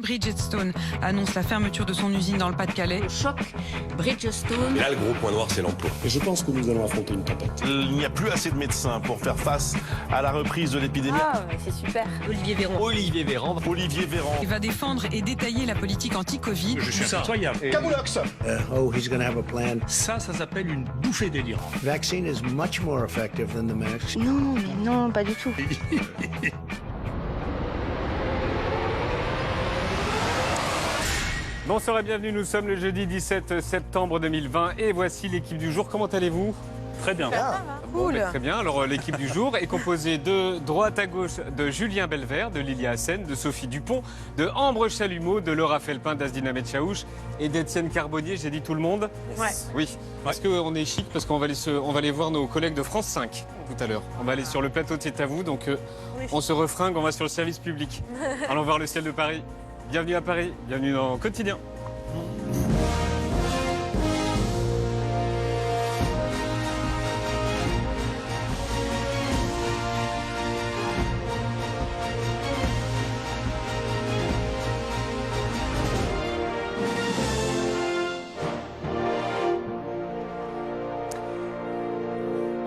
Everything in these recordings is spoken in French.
Bridgestone annonce la fermeture de son usine dans le Pas-de-Calais. Le choc Bridgestone. Et là, le gros point noir, c'est l'emploi. Et je pense que nous allons affronter une tempête. Il n'y a plus assez de médecins pour faire face à la reprise de l'épidémie. Ah, mais c'est super. Olivier Véran. Olivier Véran. Olivier Véran. Il va défendre et détailler la politique anti-Covid. Je suis impitoyable. Camoulox. He's going to have a plan. Ça s'appelle une bouffée délirante. Vaccine is much more effective than the mask. Non, mais non, pas du tout. Bonsoir et bienvenue, nous sommes le jeudi 17 septembre 2020 et voici l'équipe du jour. Comment allez-vous ? Très bien. Bon, très bien, alors l'équipe du jour est composée de droite à gauche de Julien Belvert, de Lilia Hassen, de Sophie Dupont, de Ambre Chalumeau, de Laura Felpin, d'Azdina Metchaouch et d'Étienne Carbonnier. J'ai dit tout le monde ? Ouais. Oui, parce qu'on est chic, parce qu'on va aller voir nos collègues de France 5 tout à l'heure. On va aller sur le plateau de C'est à vous, donc on se refringue, on va sur le service public. Allons voir le ciel de Paris. Bienvenue à Paris, bienvenue dans Quotidien.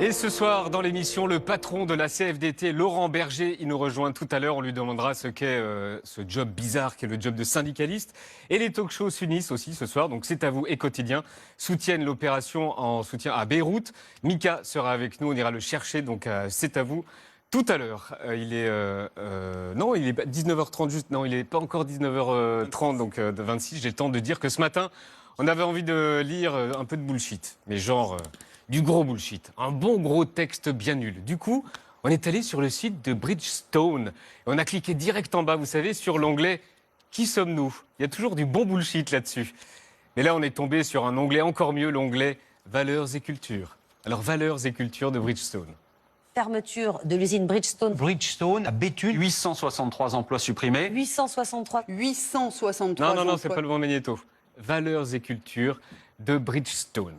Et ce soir, dans l'émission, le patron de la CFDT, Laurent Berger, il nous rejoint tout à l'heure. On lui demandera ce qu'est ce job bizarre qu'est le job de syndicaliste. Et les talk-shows s'unissent aussi ce soir. Donc c'est à vous et Quotidien soutiennent l'opération en soutien à Beyrouth. Mika sera avec nous, on ira le chercher. Donc c'est à vous tout à l'heure. Il est 19h30 juste. Non, il n'est pas encore 19h30, donc de 26. J'ai le temps de dire que ce matin, on avait envie de lire un peu de bullshit. Mais genre... du gros bullshit, un bon gros texte bien nul. Du coup, on est allé sur le site de Bridgestone et on a cliqué direct en bas, vous savez, sur l'onglet « Qui sommes-nous » Il y a toujours du bon bullshit là-dessus. Mais là, on est tombé sur un onglet encore mieux, l'onglet « Valeurs et culture ». Alors, Valeurs et culture de Bridgestone. Fermeture de l'usine Bridgestone. Bridgestone à Béthune. 863 emplois supprimés. 863. 863. Non, c'est pas le bon magnéto. Valeurs et culture de Bridgestone.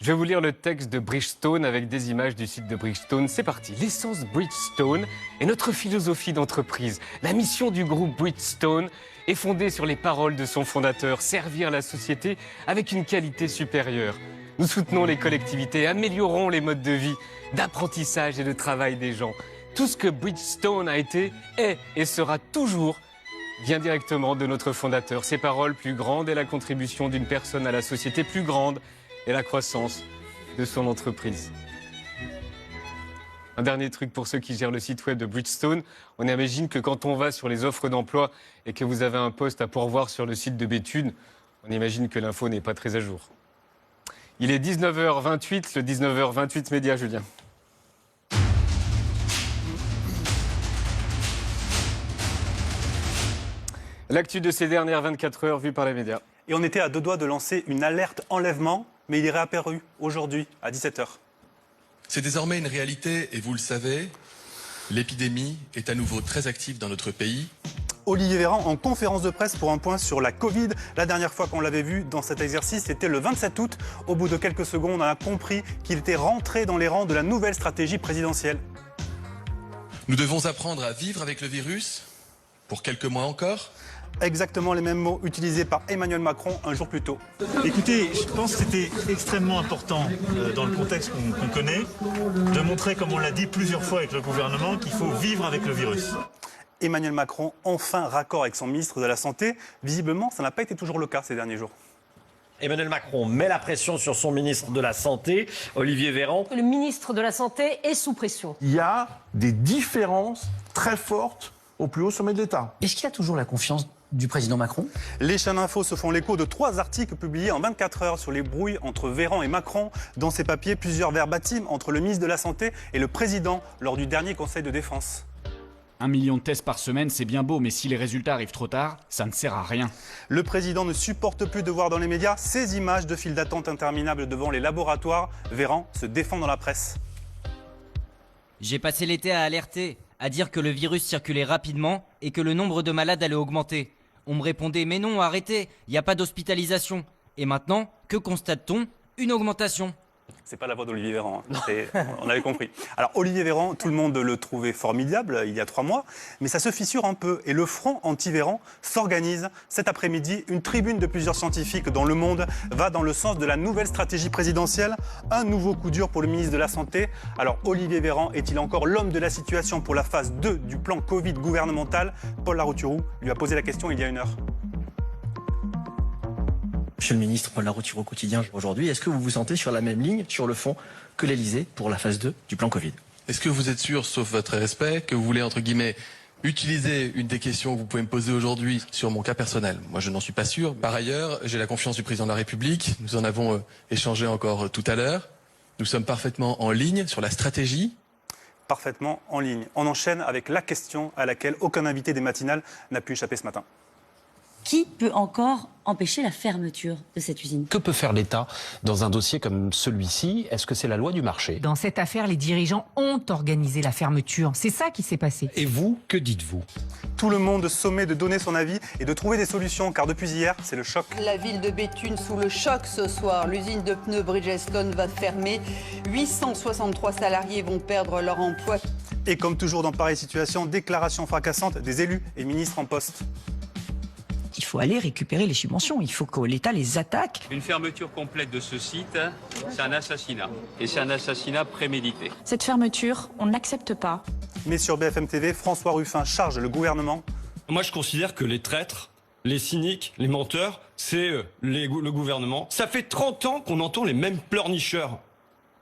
Je vais vous lire le texte de Bridgestone avec des images du site de Bridgestone. C'est parti. L'essence Bridgestone est notre philosophie d'entreprise. La mission du groupe Bridgestone est fondée sur les paroles de son fondateur, servir la société avec une qualité supérieure. Nous soutenons les collectivités, améliorons les modes de vie, d'apprentissage et de travail des gens. Tout ce que Bridgestone a été, est et sera toujours vient directement de notre fondateur. Ses paroles, plus grandes est la contribution d'une personne à la société, plus grande et la croissance de son entreprise. Un dernier truc pour ceux qui gèrent le site web de Bridgestone. On imagine que quand on va sur les offres d'emploi et que vous avez un poste à pourvoir sur le site de Béthune, on imagine que l'info n'est pas très à jour. Il est 19h28, le 19h28 média, Julien. L'actu de ces dernières 24 heures vue par les médias. Et on était à deux doigts de lancer une alerte enlèvement, mais il est réapparu aujourd'hui à 17h. C'est désormais une réalité et vous le savez, l'épidémie est à nouveau très active dans notre pays. Olivier Véran en conférence de presse pour un point sur la Covid. La dernière fois qu'on l'avait vu dans cet exercice, c'était le 27 août. Au bout de quelques secondes, on a compris qu'il était rentré dans les rangs de la nouvelle stratégie présidentielle. Nous devons apprendre à vivre avec le virus pour quelques mois encore. Exactement les mêmes mots utilisés par Emmanuel Macron un jour plus tôt. Écoutez, je pense que c'était extrêmement important, dans le contexte qu'on connaît, de montrer, comme on l'a dit plusieurs fois avec le gouvernement, qu'il faut vivre avec le virus. Emmanuel Macron, enfin raccord avec son ministre de la Santé. Visiblement, ça n'a pas été toujours le cas ces derniers jours. Emmanuel Macron met la pression sur son ministre de la Santé, Olivier Véran. Le ministre de la Santé est sous pression. Il y a des différences très fortes au plus haut sommet de l'État. Est-ce qu'il a toujours la confiance du président Macron? Les chaînes info se font l'écho de 3 articles publiés en 24 heures sur les brouilles entre Véran et Macron. Dans ces papiers, plusieurs verbatims entre le ministre de la Santé et le président lors du dernier conseil de défense. 1 million de tests par semaine, c'est bien beau, mais si les résultats arrivent trop tard, ça ne sert à rien. Le président ne supporte plus de voir dans les médias ces images de files d'attente interminables devant les laboratoires. Véran se défend dans la presse. J'ai passé l'été à alerter, à dire que le virus circulait rapidement et que le nombre de malades allait augmenter. On me répondait « mais non, arrêtez, il n'y a pas d'hospitalisation ». Et maintenant, que constate-t-on? Une augmentation. C'est pas la voix d'Olivier Véran, hein. On avait compris. Alors Olivier Véran, tout le monde le trouvait formidable il y a 3 mois, mais ça se fissure un peu et le front anti-Véran s'organise. Cet après-midi, une tribune de plusieurs scientifiques dans Le Monde va dans le sens de la nouvelle stratégie présidentielle. Un nouveau coup dur pour le ministre de la Santé. Alors Olivier Véran est-il encore l'homme de la situation pour la phase 2 du plan Covid gouvernemental? Paul Larouturou lui a posé la question il y a 1 heure. Monsieur le ministre, Paul Larouturou au quotidien aujourd'hui, est-ce que vous vous sentez sur la même ligne, sur le fond, que l'Elysée pour la phase 2 du plan Covid? Est-ce que vous êtes sûr, sauf votre respect, que vous voulez, entre guillemets, utiliser une des questions que vous pouvez me poser aujourd'hui sur mon cas personnel? Moi, je n'en suis pas sûr. Par ailleurs, j'ai la confiance du président de la République. Nous en avons échangé encore tout à l'heure. Nous sommes parfaitement en ligne sur la stratégie. Parfaitement en ligne. On enchaîne avec la question à laquelle aucun invité des matinales n'a pu échapper ce matin. Qui peut encore empêcher la fermeture de cette usine? Que peut faire l'État dans un dossier comme celui-ci? Est-ce que c'est la loi du marché? Dans cette affaire, les dirigeants ont organisé la fermeture. C'est ça qui s'est passé. Et vous, que dites-vous? Tout le monde sommet de donner son avis et de trouver des solutions, car depuis hier, c'est le choc. La ville de Béthune sous le choc ce soir. L'usine de pneus Bridgestone va fermer. 863 salariés vont perdre leur emploi. Et comme toujours dans pareille situation, déclaration fracassante des élus et ministres en poste. Il faut aller récupérer les subventions. Il faut que l'État les attaque. Une fermeture complète de ce site, c'est un assassinat. Et c'est un assassinat prémédité. Cette fermeture, on n'accepte pas. Mais sur BFM TV, François Ruffin charge le gouvernement. Moi, je considère que les traîtres, les cyniques, les menteurs, c'est le gouvernement. Ça fait 30 ans qu'on entend les mêmes pleurnicheurs.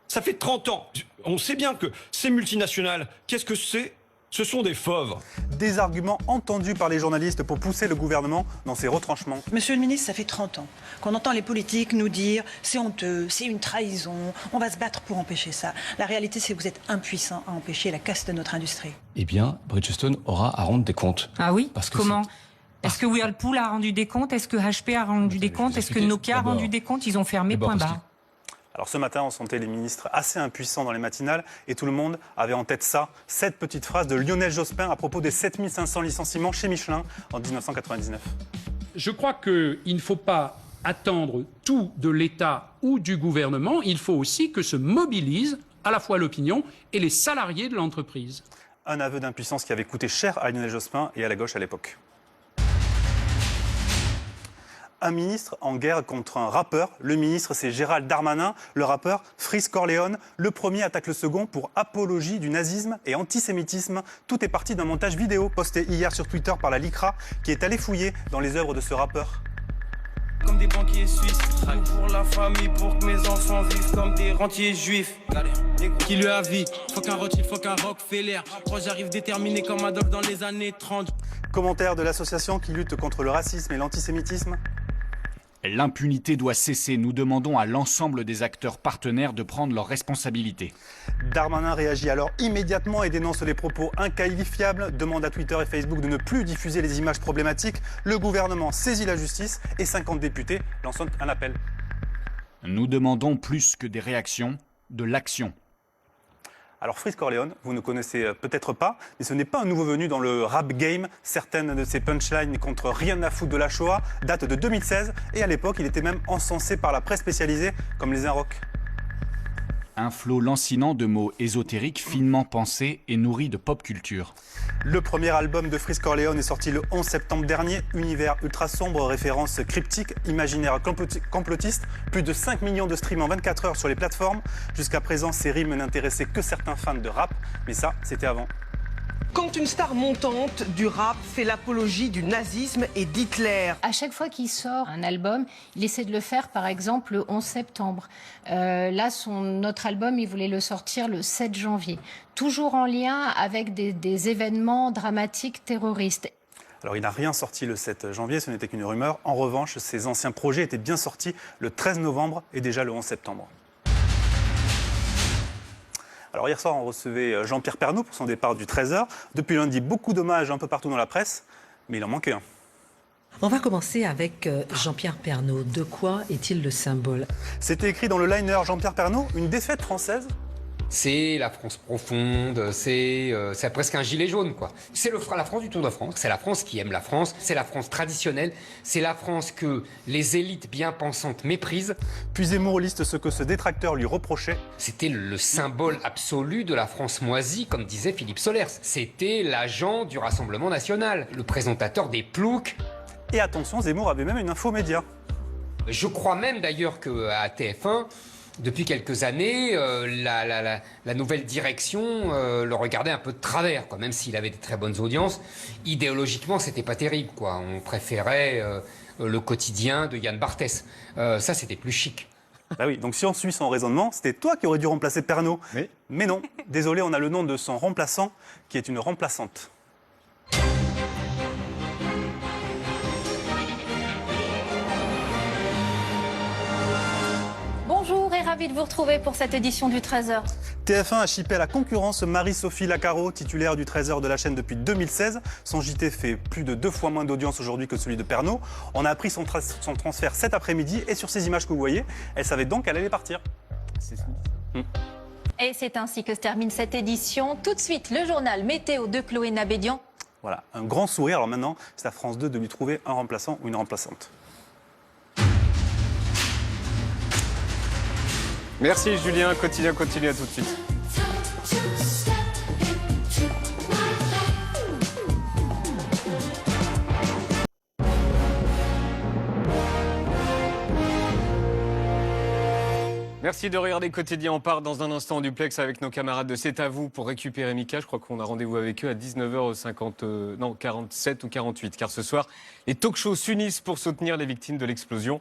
Ça fait 30 ans. On sait bien que ces multinationales, qu'est-ce que c'est? Ce sont des fauves. Des arguments entendus par les journalistes pour pousser le gouvernement dans ses retranchements. Monsieur le ministre, ça fait 30 ans qu'on entend les politiques nous dire c'est honteux, c'est une trahison, on va se battre pour empêcher ça. La réalité, c'est que vous êtes impuissant à empêcher la casse de notre industrie. Eh bien, Bridgestone aura à rendre des comptes. Ah oui? Parce que comment? Est-ce que Whirlpool a rendu des comptes? Est-ce que HP a rendu des comptes? Est-ce que Nokia a rendu des comptes? Ils ont fermé, point barre. Alors ce matin, on sentait les ministres assez impuissants dans les matinales et tout le monde avait en tête ça, cette petite phrase de Lionel Jospin à propos des 7500 licenciements chez Michelin en 1999. Je crois qu'il ne faut pas attendre tout de l'État ou du gouvernement. Il faut aussi que se mobilise à la fois l'opinion et les salariés de l'entreprise. Un aveu d'impuissance qui avait coûté cher à Lionel Jospin et à la gauche à l'époque. Un ministre en guerre contre un rappeur. Le ministre, c'est Gérald Darmanin. Le rappeur, Freeze Corleone. Le premier attaque le second pour apologie du nazisme et antisémitisme. Tout est parti d'un montage vidéo posté hier sur Twitter par la LICRA qui est allé fouiller dans les œuvres de ce rappeur. Comme des banquiers suisses, tout pour la famille, pour que mes enfants vivent comme des rentiers juifs. Qui lui a vie, faut qu'un Rothschild, faut qu'un Rockefeller. Moi j'arrive déterminé comme Adolphe dans les années 30. Commentaire de l'association qui lutte contre le racisme et l'antisémitisme. L'impunité doit cesser. Nous demandons à l'ensemble des acteurs partenaires de prendre leurs responsabilités. Darmanin réagit alors immédiatement et dénonce les propos inqualifiables, demande à Twitter et Facebook de ne plus diffuser les images problématiques. Le gouvernement saisit la justice et 50 députés lancent un appel. Nous demandons plus que des réactions, de l'action. Alors Freeze Corleone, vous ne connaissez peut-être pas, mais ce n'est pas un nouveau venu dans le rap game. Certaines de ses punchlines contre rien à foutre de la Shoah datent de 2016 et à l'époque il était même encensé par la presse spécialisée comme les Inrocks. Un flot lancinant de mots ésotériques finement pensés et nourris de pop culture. Le premier album de Freeze Corleone est sorti le 11 septembre dernier. Univers ultra sombre, références cryptiques, imaginaire complotiste. Plus de 5 millions de streams en 24 heures sur les plateformes. Jusqu'à présent, ces rimes n'intéressaient que certains fans de rap. Mais ça, c'était avant. Quand une star montante du rap fait l'apologie du nazisme et d'Hitler. À chaque fois qu'il sort un album, il essaie de le faire par exemple le 11 septembre. Là, notre album, il voulait le sortir le 7 janvier. Toujours en lien avec des événements dramatiques terroristes. Alors il n'a rien sorti le 7 janvier, ce n'était qu'une rumeur. En revanche, ses anciens projets étaient bien sortis le 13 novembre et déjà le 11 septembre. Alors hier soir, on recevait Jean-Pierre Pernaut pour son départ du 13h. Depuis lundi, beaucoup d'hommages un peu partout dans la presse, mais il en manquait un. On va commencer avec Jean-Pierre Pernaut. De quoi est-il le symbole? C'était écrit dans le liner Jean-Pierre Pernaut, une défaite française. C'est la France profonde, c'est presque un gilet jaune, quoi. C'est la France du Tour de France, c'est la France qui aime la France, c'est la France traditionnelle, c'est la France que les élites bien pensantes méprisent. Puis Zemmour liste ce que ce détracteur lui reprochait. C'était le symbole absolu de la France moisie, comme disait Philippe Solers. C'était l'agent du Rassemblement national, le présentateur des ploucs. Et attention, Zemmour avait même une infomédia. Je crois même d'ailleurs qu'à TF1, depuis quelques années, la nouvelle direction le regardait un peu de travers, quoi. Même s'il avait des très bonnes audiences, idéologiquement, c'était pas terrible, quoi. On préférait le quotidien de Yann Barthès. Ça, c'était plus chic. Ah oui, donc si on suit son raisonnement, c'était toi qui aurais dû remplacer Pernaut. Oui. Mais non, désolé, on a le nom de son remplaçant, qui est une remplaçante. Bonjour et ravi de vous retrouver pour cette édition du 13h. TF1 a chippé à la concurrence Marie-Sophie Lacaro, titulaire du 13h de la chaîne depuis 2016. Son JT fait plus de 2 fois moins d'audience aujourd'hui que celui de Pernaut. On a appris son transfert cet après-midi et sur ces images que vous voyez, elle savait donc qu'elle allait partir. Et c'est ainsi que se termine cette édition. Tout de suite, le journal météo de Chloé Nabédian. Voilà, un grand sourire. Alors maintenant, c'est à France 2 de lui trouver un remplaçant ou une remplaçante. Merci Julien, quotidien continue, à tout de suite. Merci de regarder Quotidien. On part dans un instant en duplex avec nos camarades de C'est à vous pour récupérer Mika. Je crois qu'on a rendez-vous avec eux à 19h50, 47 ou 48. Car ce soir, les talk-shows s'unissent pour soutenir les victimes de l'explosion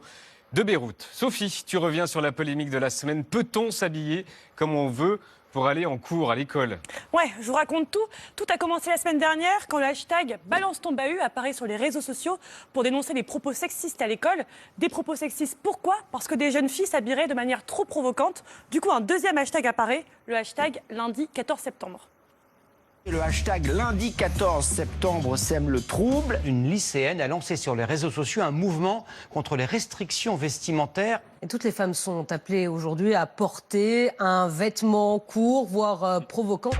de Beyrouth. Sophie, tu reviens sur la polémique de la semaine. Peut-on s'habiller comme on veut pour aller en cours à l'école? Ouais, je vous raconte tout. Tout a commencé la semaine dernière quand le hashtag Balance ton bahut apparaît sur les réseaux sociaux pour dénoncer les propos sexistes à l'école. Des propos sexistes, pourquoi? Parce que des jeunes filles s'habilleraient de manière trop provocante. Du coup, un deuxième hashtag apparaît, le hashtag lundi 14 septembre. Le hashtag lundi 14 septembre sème le trouble. Une lycéenne a lancé sur les réseaux sociaux un mouvement contre les restrictions vestimentaires. Et toutes les femmes sont appelées aujourd'hui à porter un vêtement court, voire provoquant.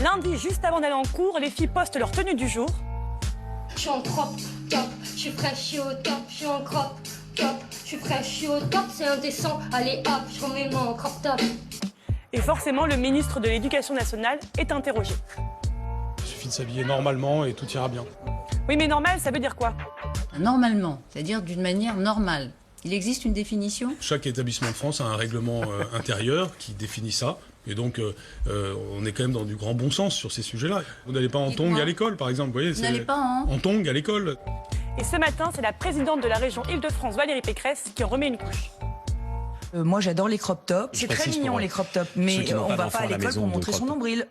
Lundi, juste avant d'aller en cours, les filles postent leur tenue du jour. Je suis en crop top, je suis fraîche, je suis au top, je suis en crop top, je suis fraîche, je suis au top, c'est indécent, allez hop, je remets mon crop top. Et forcément, le ministre de l'Éducation nationale est interrogé. Il suffit de s'habiller normalement et tout ira bien. Oui, mais normal, ça veut dire quoi? Normalement, c'est-à-dire d'une manière normale. Il existe une définition? Chaque établissement de France a un règlement intérieur qui définit ça. Et donc, on est quand même dans du grand bon sens sur ces sujets-là. Vous n'allez pas en tongs à l'école, par exemple. Vous voyez, vous n'allez pas en tongs à l'école. Et ce matin, c'est la présidente de la région Île-de-France, Valérie Pécresse, qui en remet une couche. Moi, j'adore les crop tops. C'est très mignon, les crop tops. Mais on ne va pas à l'école pour montrer son nombril.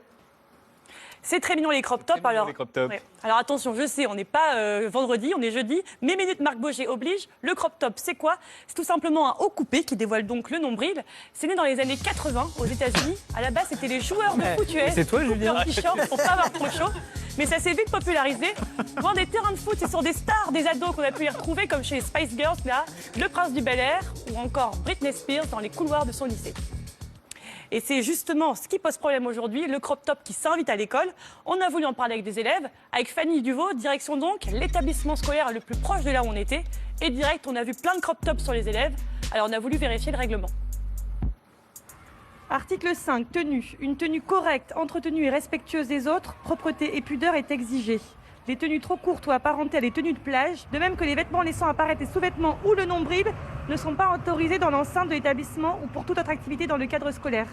C'est très mignon les crop tops. Alors, ouais. Alors attention, je sais, on n'est pas vendredi, on est jeudi, mais Minute Marc Boger oblige. Le crop top, c'est quoi? C'est tout simplement un haut coupé qui dévoile donc le nombril. C'est né dans les années 80 aux États-Unis. À la base, c'était les joueurs de foot US. C'est toi, Julien? En t-shirt pour pas avoir trop chaud. Mais ça s'est vite popularisé. Dans des terrains de foot, c'est sur des stars, des ados qu'on a pu les retrouver, comme chez les Spice Girls, là, le Prince du Bel-Air ou encore Britney Spears dans les couloirs de son lycée. Et c'est justement ce qui pose problème aujourd'hui, le crop top qui s'invite à l'école. On a voulu en parler avec des élèves, avec Fanny Duvaux, direction donc l'établissement scolaire le plus proche de là où on était. Et direct, on a vu plein de crop tops sur les élèves. Alors on a voulu vérifier le règlement. Article 5, tenue. Une tenue correcte, entretenue et respectueuse des autres, propreté et pudeur est exigée. Les tenues trop courtes ou apparentées à des tenues de plage, de même que les vêtements laissant apparaître les sous-vêtements ou le nombril, ne sont pas autorisés dans l'enceinte de l'établissement ou pour toute autre activité dans le cadre scolaire.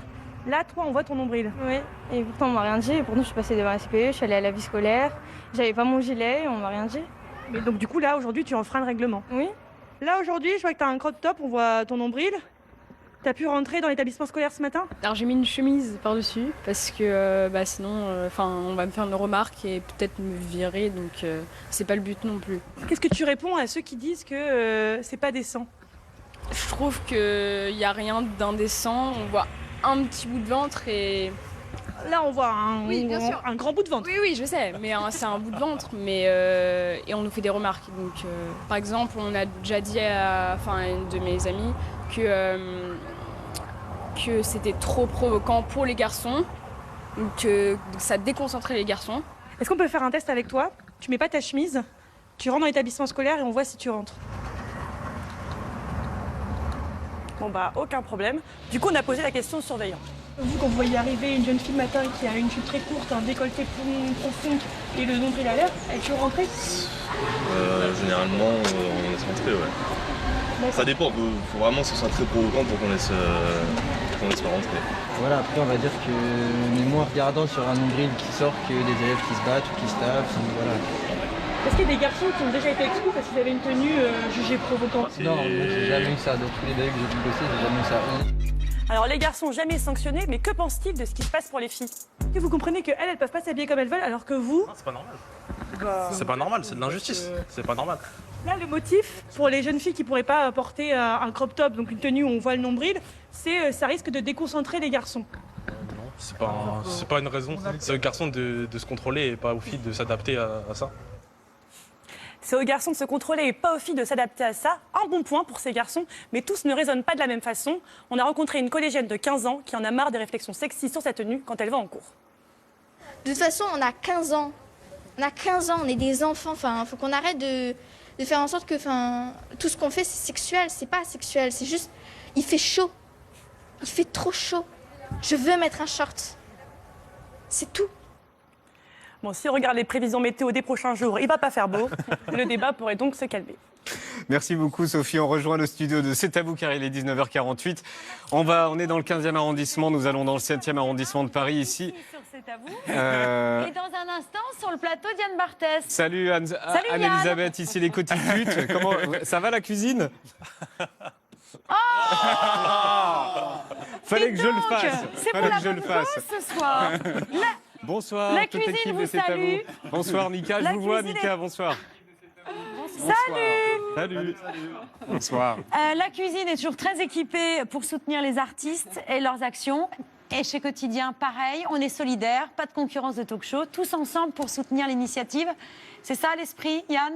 Là, toi, on voit ton nombril. Oui, et pourtant, on m'a rien dit. Pourtant, je suis passée devant la CPE, je suis allée à la vie scolaire, j'avais pas mon gilet, on m'a rien dit. Mais donc, du coup, là, aujourd'hui, tu enfreins le règlement. Oui. Là, aujourd'hui, je vois que tu as un crop top, on voit ton nombril. T'as pu rentrer dans l'établissement scolaire ce matin? Alors j'ai mis une chemise par-dessus parce que sinon on va me faire une remarque et peut-être me virer, donc c'est pas le but non plus. Qu'est-ce que tu réponds à ceux qui disent que c'est pas décent? Je trouve qu'il n'y a rien d'indécent, on voit un petit bout de ventre et... Là on voit un grand bout de ventre. Oui, je sais, mais c'est un bout de ventre, mais et on nous fait des remarques. Donc, par exemple, on a déjà dit à une de mes amies que que c'était trop provoquant pour les garçons, que ça déconcentrait les garçons. Est-ce qu'on peut faire un test avec toi? Tu mets pas ta chemise, tu rentres dans l'établissement scolaire et on voit si tu rentres. Bon bah aucun problème. Du coup on a posé la question au surveillant. Vous quand vous voyez arriver une jeune fille le matin qui a une jupe très courte, un décolleté profond et le nombril à l'air, elle est toujours rentrée? Généralement on laisse rentrer, ouais. Ça dépend, faut vraiment que ce soit très provoquant pour qu'on laisse pas rentrer. Voilà, après on va dire que est moins regardant sur un nombril qui sort que des élèves qui se battent ou qui se tapent, voilà. Est-ce qu'il y a des garçons qui ont déjà été exclus parce qu'ils avaient une tenue jugée provocante? Non, moi j'ai jamais eu ça, de tous les délais que j'ai pu bosser, j'ai jamais eu ça. Alors les garçons jamais sanctionnés, mais que pense-t-il de ce qui se passe pour les filles? Que vous comprenez qu'elles, elles peuvent pas s'habiller comme elles veulent alors que vous... Non, c'est pas normal. C'est pas normal, c'est de l'injustice, c'est pas normal. Là, le motif pour les jeunes filles qui pourraient pas porter un crop top, donc une tenue où on voit le nombril, c'est ça risque de déconcentrer les garçons. Non, c'est pas une raison. C'est aux garçons de se contrôler et pas aux filles de s'adapter à ça. C'est aux garçons de se contrôler et pas aux filles de s'adapter à ça. Un bon point pour ces garçons, mais tous ne raisonnent pas de la même façon. On a rencontré une collégienne de 15 ans qui en a marre des réflexions sexistes sur sa tenue quand elle va en cours. De toute façon, on a 15 ans. On a 15 ans, on est des enfants. Enfin, faut qu'on arrête de faire en sorte que tout ce qu'on fait, c'est sexuel. C'est pas sexuel, c'est juste... Il fait chaud. Il fait trop chaud. Je veux mettre un short. C'est tout. Bon, si on regarde les prévisions météo des prochains jours, il va pas faire beau. Le débat pourrait donc se calmer. Merci beaucoup Sophie. On rejoint le studio de C'est à vous car il est 19h48. On est dans le 15e arrondissement, nous allons dans le 7e arrondissement de Paris ici. C'est à vous. Et dans un instant, sur le plateau, Diane Barthès. Salut Anne-Elisabeth, ici les cotiputes. Comment ça va la cuisine? Fallait que je le fasse. C'est pour la bonne cause ce soir. Bonsoir, la toute cuisine l'équipe vous de C'est à salue. vous. Bonsoir Mika, je vous vois Mika, bonsoir. Salut. Bonsoir. La cuisine est toujours très équipée pour soutenir les artistes et leurs actions. Et chez Quotidien, pareil, on est solidaires, pas de concurrence de talk-show, tous ensemble pour soutenir l'initiative. C'est ça l'esprit, Yann?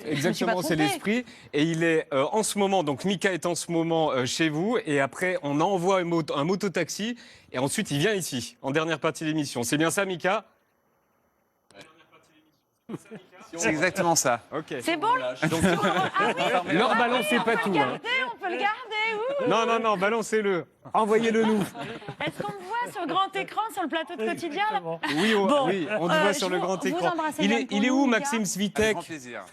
Exactement, c'est l'esprit. Et il est en ce moment, donc Mika est en ce moment chez vous, et après on envoie un mototaxi, et ensuite il vient ici, en dernière partie de l'émission. C'est bien ça, Mika? C'est exactement ça. Okay. C'est bon? Donc, leur balancez pas tout. On peut le garder, Non, balancez-le. Envoyez-le nous. Est-ce qu'on me voit sur grand écran, sur le plateau de Quotidien là? Oui, on te voit sur le grand écran. Il est où, Maxime Svitek? Avec grand plaisir.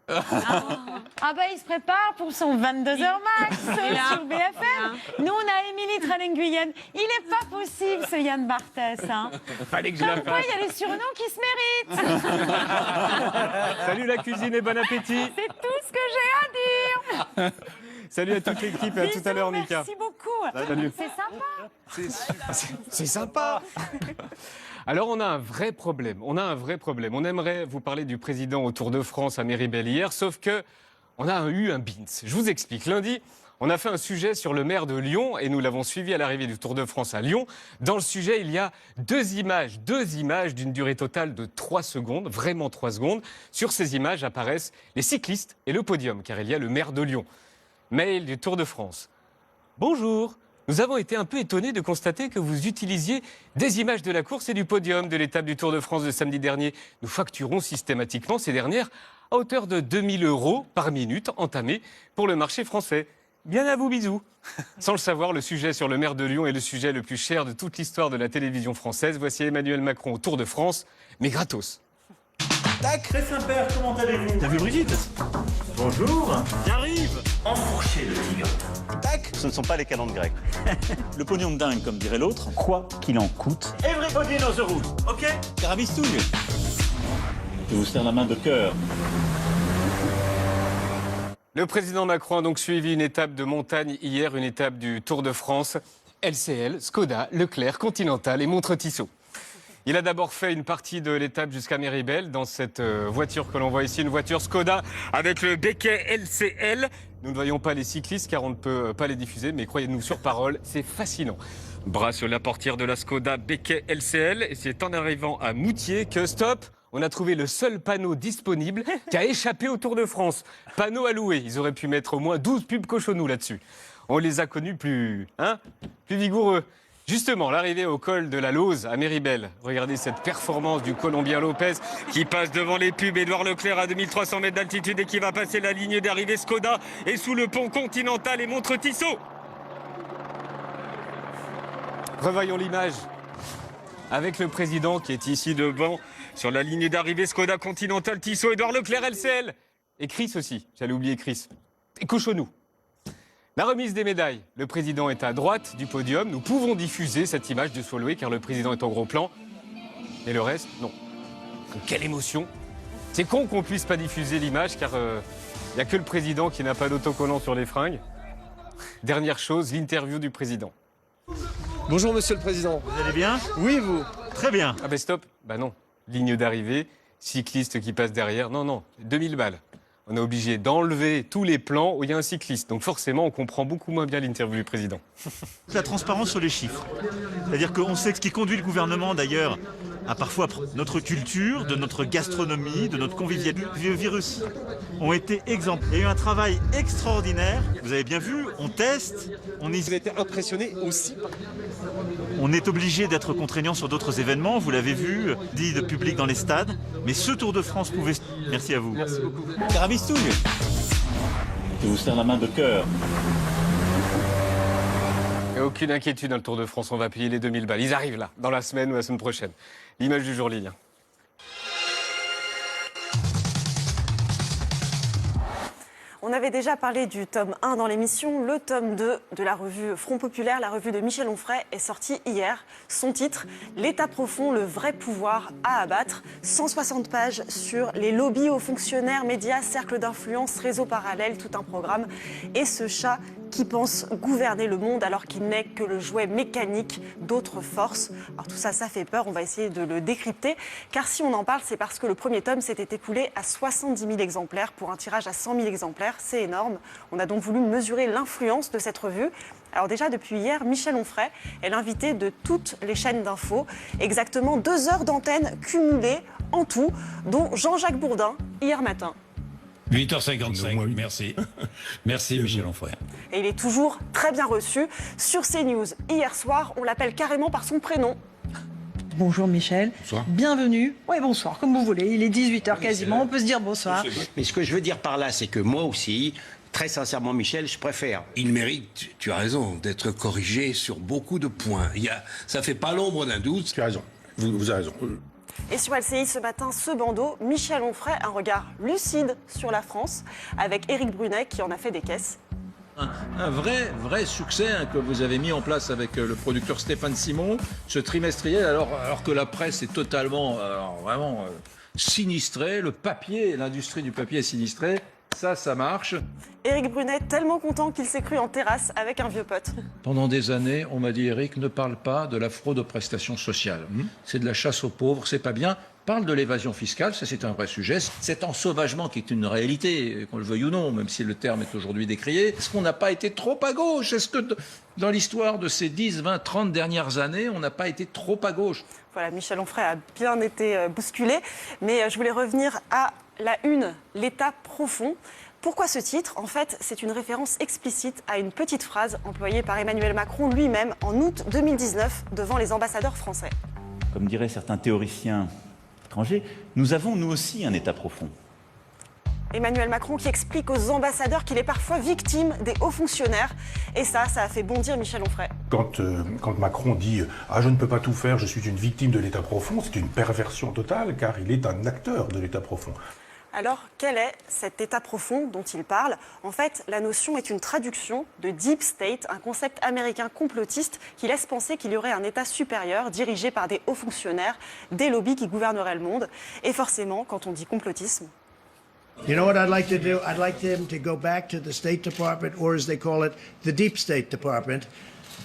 Ah bah il se prépare pour son 22h max sur BFM. Nous on a Émilie Trallen-Guyenne. Il n'est pas possible ce Yann Barthès. Fallait que je la fasse. Pourquoi il y a des surnoms qui se méritent? Salut la cuisine et bon appétit. C'est tout ce que j'ai à dire. Salut à toute l'équipe et à tout à l'heure, Mika. Merci beaucoup. Salut. C'est sympa. C'est sympa. Alors, on a un vrai problème. On aimerait vous parler du président au Tour de France à Méribel hier, sauf que on a eu un bins. Je vous explique. Lundi, on a fait un sujet sur le maire de Lyon et nous l'avons suivi à l'arrivée du Tour de France à Lyon. Dans le sujet, il y a deux images d'une durée totale de 3 secondes, vraiment 3 secondes. Sur ces images apparaissent les cyclistes et le podium, car il y a le maire de Lyon. Mail du Tour de France. Bonjour. Nous avons été un peu étonnés de constater que vous utilisiez des images de la course et du podium de l'étape du Tour de France de samedi dernier. Nous facturons systématiquement ces dernières à hauteur de 2 000 € par minute entamée pour le marché français. Bien à vous, bisous. Sans le savoir, le sujet sur le maire de Lyon est le sujet le plus cher de toute l'histoire de la télévision française. Voici Emmanuel Macron au Tour de France, mais gratos. Tac. Très Saint-Père, comment allez-vous? T'as vu Brigitte? Bonjour. J'arrive. Enfourchez le tigre. Tac. Ce ne sont pas les calendes grecques. Le pognon de dingue, comme dirait l'autre, quoi qu'il en coûte. Everybody knows the rule, ok? Carabistouille. Je vous serre la main de cœur. Le président Macron a donc suivi une étape de montagne hier, une étape du Tour de France. LCL, Skoda, Leclerc, Continental et Montre-Tissot. Il a d'abord fait une partie de l'étape jusqu'à Méribel dans cette voiture que l'on voit ici, une voiture Skoda avec le béquet LCL. Nous ne voyons pas les cyclistes car on ne peut pas les diffuser, mais croyez-nous sur parole, c'est fascinant. Bras sur la portière de la Skoda béquet LCL et c'est en arrivant à Moutier que stop, on a trouvé le seul panneau disponible qui a échappé au Tour de France. Panneau à louer, ils auraient pu mettre au moins 12 pubs Cochonou là-dessus. on les a connus plus vigoureux. Justement, l'arrivée au col de la Lauze à Méribel. Regardez cette performance du Colombien Lopez qui passe devant les pubs. Édouard Leclerc à 2300 mètres d'altitude et qui va passer la ligne d'arrivée Skoda et sous le pont Continental et montre Tissot. Revoyons l'image avec le président qui est ici devant sur la ligne d'arrivée Skoda Continental Tissot, Édouard Leclerc LCL. Et Chris aussi, j'allais oublier Chris. Et Cochonou. La remise des médailles. Le président est à droite du podium. Nous pouvons diffuser cette image de Swallowé car le président est en gros plan. Et le reste, non. Quelle émotion. C'est con qu'on puisse pas diffuser l'image car il n'y a que le président qui n'a pas d'autocollant sur les fringues. Dernière chose, l'interview du président. Bonjour Monsieur le Président. Vous allez bien? Oui, vous? Très bien. Ah ben stop. Bah non. Ligne d'arrivée, cycliste qui passe derrière. Non, 2000 balles. On est obligé d'enlever tous les plans où il y a un cycliste. Donc forcément, on comprend beaucoup moins bien l'interview du président. La transparence sur les chiffres. C'est-à-dire qu'on sait ce qui conduit le gouvernement, d'ailleurs, à parfois notre culture, de notre gastronomie, de notre convivialité. Le virus ont été exemples. Il y a eu un travail extraordinaire. Vous avez bien vu, on teste. Vous avez été impressionné aussi. On est obligé d'être contraignant sur d'autres événements. Vous l'avez vu, dit de public dans les stades. Mais ce Tour de France pouvait... Merci à vous. Merci beaucoup. Carabistouille. Je vous serre la main de cœur. Et aucune inquiétude dans le Tour de France, on va payer les 2000 balles. Ils arrivent là, dans la semaine ou la semaine prochaine. L'image du jour, Lilian. On avait déjà parlé du tome 1 dans l'émission. Le tome 2 de la revue Front Populaire, la revue de Michel Onfray, est sorti hier. Son titre, L'État profond, le vrai pouvoir à abattre. 160 pages sur les lobbies aux fonctionnaires, médias, cercles d'influence, réseaux parallèles, tout un programme. Et ce chat qui pense gouverner le monde alors qu'il n'est que le jouet mécanique d'autres forces. Alors tout ça, ça fait peur, on va essayer de le décrypter. Car si on en parle, c'est parce que le premier tome s'était écoulé à 70 000 exemplaires pour un tirage à 100 000 exemplaires. C'est énorme. On a donc voulu mesurer l'influence de cette revue. Alors déjà, depuis hier, Michel Onfray est l'invité de toutes les chaînes d'infos. Exactement 2 heures d'antenne cumulées en tout, dont Jean-Jacques Bourdin, hier matin. 8h55, merci. Merci Michel Onfray. Et il est toujours très bien reçu. Sur CNews, hier soir, on l'appelle carrément par son prénom. Bonjour Michel. Bonsoir. Bienvenue. Oui, bonsoir, comme vous voulez. Il est 18h quasiment, on peut se dire bonsoir. Mais ce que je veux dire par là, c'est que moi aussi, très sincèrement, Michel, je préfère. Il mérite, tu as raison, d'être corrigé sur beaucoup de points. Ça fait pas l'ombre d'un doute. Tu as raison, vous avez raison. Et sur LCI ce matin, ce bandeau, Michel Onfray, un regard lucide sur la France, avec Éric Brunet qui en a fait des caisses. Un vrai succès que vous avez mis en place avec le producteur Stéphane Simon, ce trimestriel, alors que la presse est totalement, vraiment sinistrée, le papier, l'industrie du papier est sinistrée, ça marche. Éric Brunet, tellement content qu'il s'est cru en terrasse avec un vieux pote. Pendant des années, on m'a dit, Éric, ne parle pas de la fraude aux prestations sociales. C'est de la chasse aux pauvres, c'est pas bien. Parle de l'évasion fiscale, ça c'est un vrai sujet. Cet ensauvagement qui est une réalité, qu'on le veuille ou non, même si le terme est aujourd'hui décrié. Est-ce qu'on n'a pas été trop à gauche? Est-ce que dans l'histoire de ces 10, 20, 30 dernières années, on n'a pas été trop à gauche? Voilà, Michel Onfray a bien été bousculé. Mais je voulais revenir à la une, l'État profond. Pourquoi ce titre? En fait, c'est une référence explicite à une petite phrase employée par Emmanuel Macron lui-même en août 2019 devant les ambassadeurs français. Comme diraient certains théoriciens étrangers, nous avons nous aussi un État profond. Emmanuel Macron qui explique aux ambassadeurs qu'il est parfois victime des hauts fonctionnaires. Et ça a fait bondir Michel Onfray. Quand Macron dit « Ah, je ne peux pas tout faire, je suis une victime de l'État profond », c'est une perversion totale, car il est un acteur de l'État profond. Alors, quel est cet État profond dont il parle? En fait, la notion est une traduction de Deep State, un concept américain complotiste qui laisse penser qu'il y aurait un État supérieur dirigé par des hauts fonctionnaires, des lobbies qui gouverneraient le monde. Et forcément, quand on dit complotisme... You know what I'd like to do? I'd like them to go back to the State Department, or as they call it, the Deep State Department.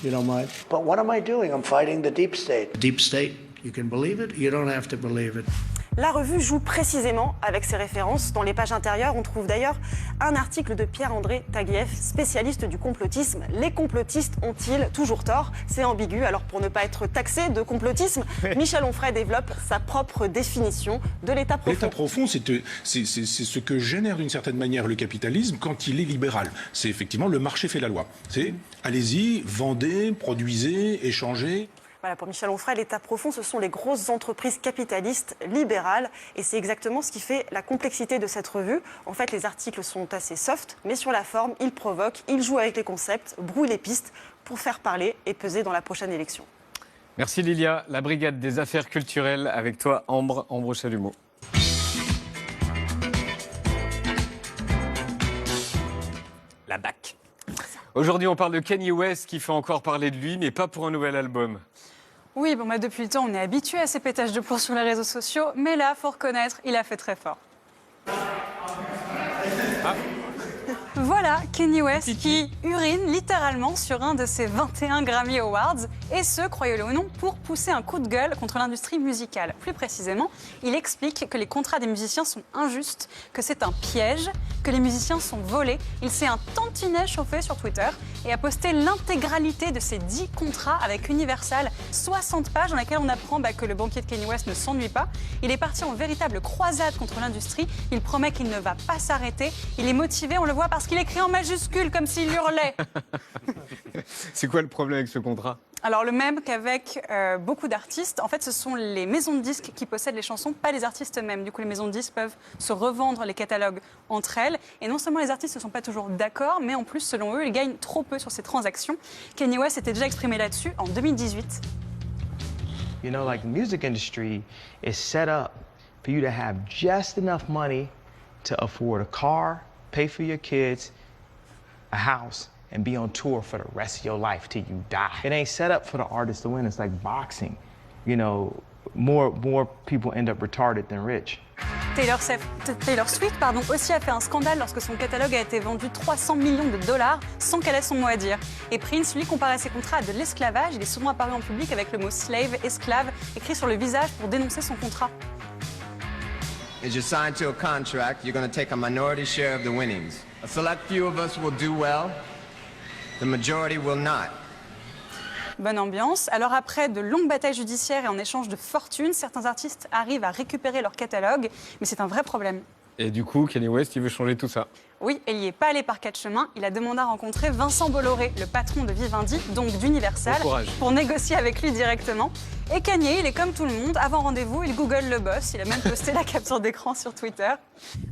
You don't mind? But what am I doing? I'm fighting the Deep State. Deep State, you can believe it, you don't have to believe it. La revue joue précisément avec ces références. Dans les pages intérieures, on trouve d'ailleurs un article de Pierre-André Taguieff, spécialiste du complotisme. Les complotistes ont-ils toujours tort? C'est ambigu, alors pour ne pas être taxé de complotisme, Michel Onfray développe sa propre définition de l'État profond. L'État profond, c'est ce que génère d'une certaine manière le capitalisme quand il est libéral. C'est effectivement le marché fait la loi. C'est allez-y, vendez, produisez, échangez. Voilà, pour Michel Onfray, l'État profond, ce sont les grosses entreprises capitalistes libérales. Et c'est exactement ce qui fait la complexité de cette revue. En fait, les articles sont assez soft, mais sur la forme, ils provoquent, ils jouent avec les concepts, brouillent les pistes pour faire parler et peser dans la prochaine élection. Merci Lilia. La brigade des affaires culturelles avec toi, Ambre Chalumeau. La BAC. Aujourd'hui, on parle de Kanye West qui fait encore parler de lui, mais pas pour un nouvel album. Oui, bon, depuis le temps, on est habitué à ces pétages de plomb sur les réseaux sociaux, mais là, faut reconnaître, il a fait très fort. Voilà Kanye West qui urine littéralement sur un de ses 21 Grammy Awards, et ce, croyez-le ou non, pour pousser un coup de gueule contre l'industrie musicale. Plus précisément, il explique que les contrats des musiciens sont injustes, que c'est un piège, que les musiciens sont volés. Il s'est un tantinet chauffé sur Twitter et a posté l'intégralité de ses 10 contrats avec Universal, 60 pages dans lesquelles on apprend que le banquier de Kanye West ne s'ennuie pas. Il est parti en véritable croisade contre l'industrie. Il promet qu'il ne va pas s'arrêter. Il est motivé, on le voit, parce qu'il écrit en majuscule comme s'il hurlait. C'est quoi le problème avec ce contrat ? Alors le même qu'avec beaucoup d'artistes, en fait ce sont les maisons de disques qui possèdent les chansons, pas les artistes eux-mêmes. Du coup les maisons de disques peuvent se revendre les catalogues entre elles. Et non seulement les artistes ne sont pas toujours d'accord, mais en plus selon eux, ils gagnent trop peu sur ces transactions. Kanye West s'était déjà exprimé là-dessus en 2018. You know, like the music industry is set up for you to have just enough money to afford a car, pay for your kids, a house, and be on tour for the rest of your life till you die. It ain't set up for the artist to win. It's like boxing. You know, more people end up retarded than rich. Taylor Swift aussi a fait un scandale lorsque son catalogue a été vendu 300 millions de dollars sans qu'elle ait son mot à dire. Et Prince, lui, comparait ses contrats à de l'esclavage. Il est souvent apparu en public avec le mot slave, esclave, écrit sur le visage pour dénoncer son contrat. As you're signed to a contract, you're going to take a minority share of the winnings. A select few of us will do well, the majority will not. Bonne ambiance. Alors après de longues batailles judiciaires et en échange de fortune, certains artistes arrivent à récupérer leur catalogue, mais c'est un vrai problème. Et du coup, Kanye West, il veut changer tout ça. Oui, et il n'y est pas allé par quatre chemins. Il a demandé à rencontrer Vincent Bolloré, le patron de Vivendi, donc d'Universal, pour négocier avec lui directement. Et Kanye, il est comme tout le monde. Avant rendez-vous, il google le boss. Il a même posté la capture d'écran sur Twitter.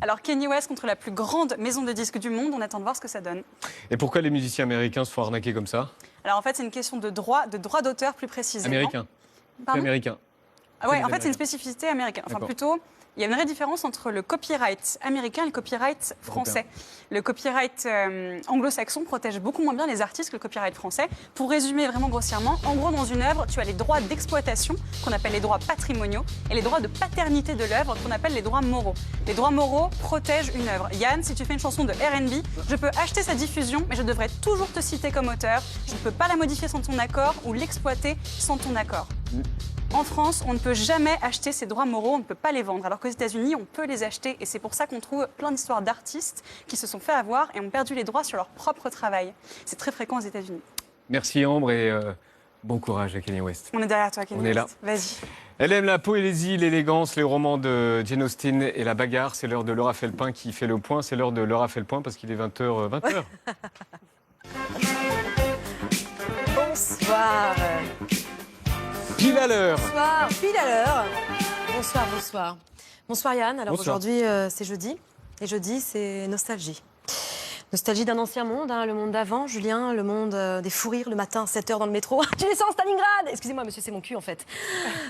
Alors Kanye West contre la plus grande maison de disques du monde, on attend de voir ce que ça donne. Et pourquoi les musiciens américains se font arnaquer comme ça ? Alors en fait, c'est une question de droit d'auteur plus précisément. Américain. Pardon ? Américain. Ah ouais, en fait, c'est une spécificité américaine. Enfin, plutôt, il y a une vraie différence entre le copyright américain et le copyright français. Le copyright anglo-saxon protège beaucoup moins bien les artistes que le copyright français. Pour résumer vraiment grossièrement, en gros, dans une œuvre, tu as les droits d'exploitation, qu'on appelle les droits patrimoniaux, et les droits de paternité de l'œuvre, qu'on appelle les droits moraux. Les droits moraux protègent une œuvre. Yann, si tu fais une chanson de R&B, je peux acheter sa diffusion, mais je devrais toujours te citer comme auteur. Je ne peux pas la modifier sans ton accord ou l'exploiter sans ton accord. En France, on ne peut jamais acheter ces droits moraux, on ne peut pas les vendre. Alors qu'aux États-Unis, on peut les acheter. Et c'est pour ça qu'on trouve plein d'histoires d'artistes qui se sont fait avoir et ont perdu les droits sur leur propre travail. C'est très fréquent aux États-Unis. Merci Ambre et bon courage à Kanye West. On est derrière toi, Kanye West. On est là. Vas-y. Elle aime la poésie, l'élégance, les romans de Jane Austen et la bagarre. C'est l'heure de Laura Felpin qui fait le point. C'est l'heure de Laura Felpin parce qu'il est 20h. Bonsoir. Pile à l'heure. Bonsoir, pile à l'heure. Bonsoir, bonsoir. Bonsoir Yann. Alors aujourd'hui, c'est jeudi. Et jeudi, c'est nostalgie. Nostalgie d'un ancien monde, le monde d'avant, Julien, le monde des fous rires le matin, 7h dans le métro. J'ai descendu à Stalingrad. Excusez-moi, monsieur, c'est mon cul en fait.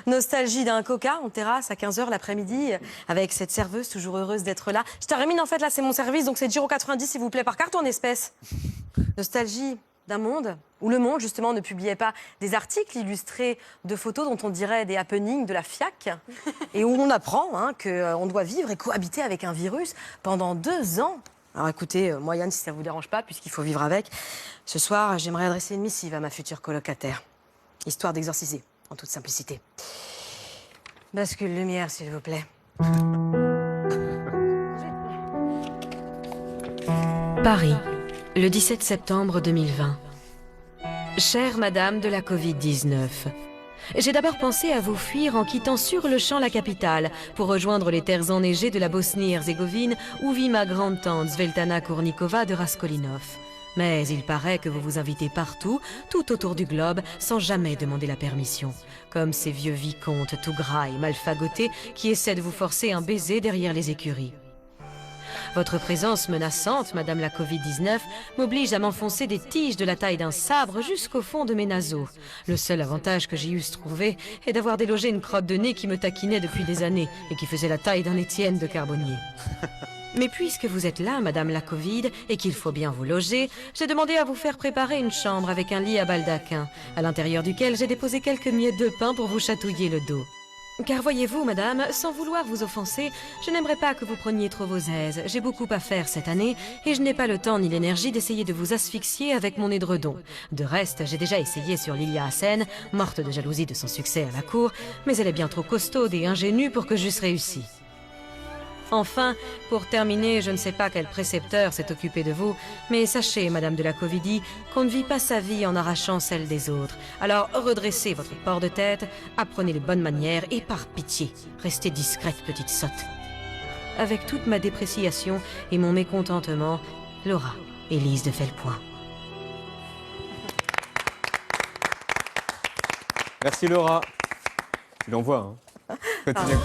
Nostalgie d'un coca en terrasse à 15h l'après-midi, avec cette serveuse toujours heureuse d'être là. Je termine en fait, là c'est mon service, donc c'est Giro 90 s'il vous plaît, par carte ou en espèces. Nostalgie d'un monde où le Monde, justement, ne publiait pas des articles illustrés de photos dont on dirait des happenings de la FIAC, et où on apprend qu'on doit vivre et cohabiter avec un virus pendant 2 ans. Alors écoutez, moi Yann, si ça ne vous dérange pas, puisqu'il faut vivre avec, ce soir, j'aimerais adresser une missive à ma future colocataire, histoire d'exorciser, en toute simplicité. Bascule lumière, s'il vous plaît. Paris, le 17 septembre 2020. Chère Madame de la Covid-19, j'ai d'abord pensé à vous fuir en quittant sur le champ la capitale pour rejoindre les terres enneigées de la Bosnie-Herzégovine où vit ma grande-tante Sveltana Kournikova de Raskolnikov. Mais il paraît que vous vous invitez partout, tout autour du globe, sans jamais demander la permission. Comme ces vieux vicomtes tout gras et mal fagotés qui essaient de vous forcer un baiser derrière les écuries. Votre présence menaçante, Madame la Covid-19, m'oblige à m'enfoncer des tiges de la taille d'un sabre jusqu'au fond de mes naseaux. Le seul avantage que j'y eusse trouvé est d'avoir délogé une crotte de nez qui me taquinait depuis des années et qui faisait la taille d'un Étienne de Carbonnier. Mais puisque vous êtes là, Madame la Covid, et qu'il faut bien vous loger, j'ai demandé à vous faire préparer une chambre avec un lit à baldaquin, à l'intérieur duquel j'ai déposé quelques miettes de pain pour vous chatouiller le dos. Car voyez-vous, madame, sans vouloir vous offenser, je n'aimerais pas que vous preniez trop vos aises. J'ai beaucoup à faire cette année, et je n'ai pas le temps ni l'énergie d'essayer de vous asphyxier avec mon édredon. De reste, j'ai déjà essayé sur Lilia Hassen, morte de jalousie de son succès à la cour, mais elle est bien trop costaude et ingénue pour que j'eusse réussi. Enfin, pour terminer, je ne sais pas quel précepteur s'est occupé de vous, mais sachez, Madame de la Covidie, qu'on ne vit pas sa vie en arrachant celle des autres. Alors redressez votre port de tête, apprenez les bonnes manières et par pitié, restez discrète, petite sotte. Avec toute ma dépréciation et mon mécontentement, Laura, Élise de Fellepoint. Merci Laura. Tu l'envoies, hein. Continue.